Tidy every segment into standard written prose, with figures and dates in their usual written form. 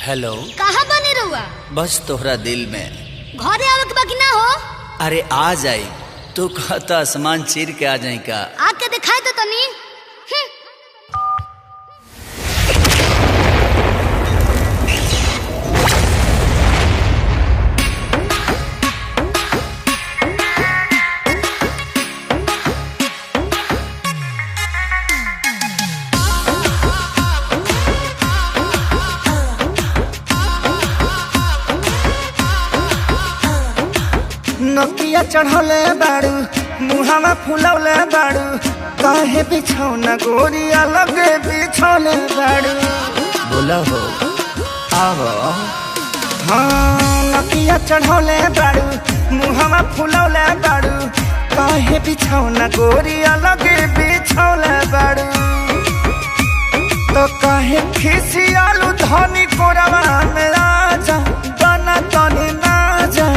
Hello. कहाँ बने रहुआ? बस तोहरा दिल में। घरे आवे के बाकी ना हो? अरे आ जाई। तू कहता आसमान चीर के आ जाई का? आके दिखाई तो तनी। नकिया चढ़ौले बाड़ू मुहावा फुलौले बाड़ू काहे बिछौना गोरिया लगे बिछौले बाड़ू। बोला हो आवो। हाँ नकिया चढ़ौले बाड़ू मुहावा फुलौले बाड़ू काहे बिछौना गोरिया लगे बिछौले बाड़ू। तो काहे खिसियालू धनी कोरवा में राजा बना तनी ना जा।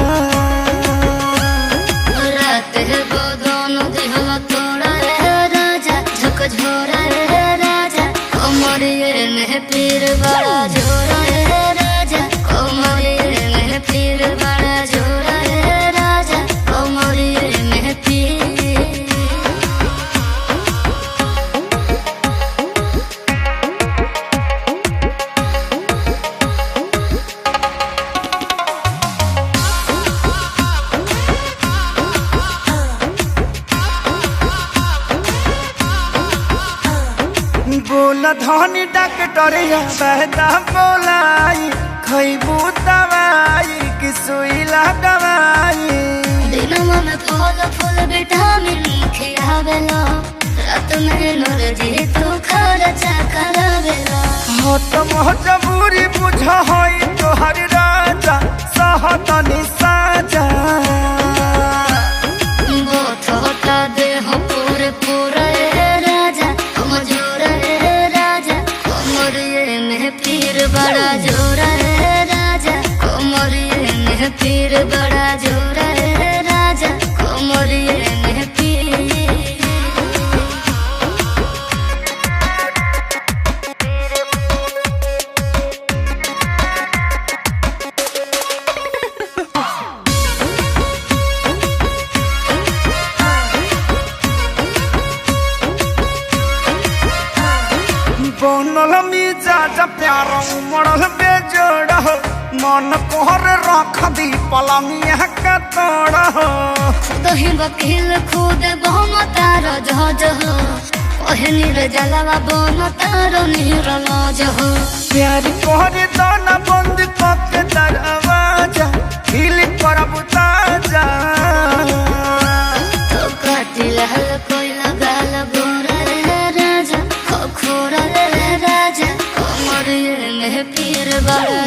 झोरा रे राजा कमरिए में पीर बड़ा झोरा रे राजा कमरिए में पीर बड़ा झोरा रे राजा कमरिए में पीर। बोला धनी डॉक्टरिया बहता बोलाई खैबू दवाई कि सुई लगवाई। दिनमा में फल फूल विटामिन खियावेला रात में एनर्जी तू खर्चा करावेला। हो तो मजबूरी बुझ होई तोहर राजा सहतनी साजा। बोथोटा देह पूरे पूरा रे राजा कमजोर रे राजा कमरिए में पीर बड़ा जोरा रे राजा कमरिए में पीर बड़ा जोरा रे राजा कमरिए में पीर। बनल मिजाज प्यार उमड़ल बेजोड़ हो मन कोहर रख दी पलंगिया का तोड़ हो। तोही वकील खुद बहम तार जज हो ओहनी रे जलवा बन तार नीरज हो। प्यार कोहरे दाना बंद करके दरवाजा हिल पर बुताजा। तो काटिल हल कोई लगाल गोरा रे राजा खोरा रे राजा कमरिए में पीर बड़ा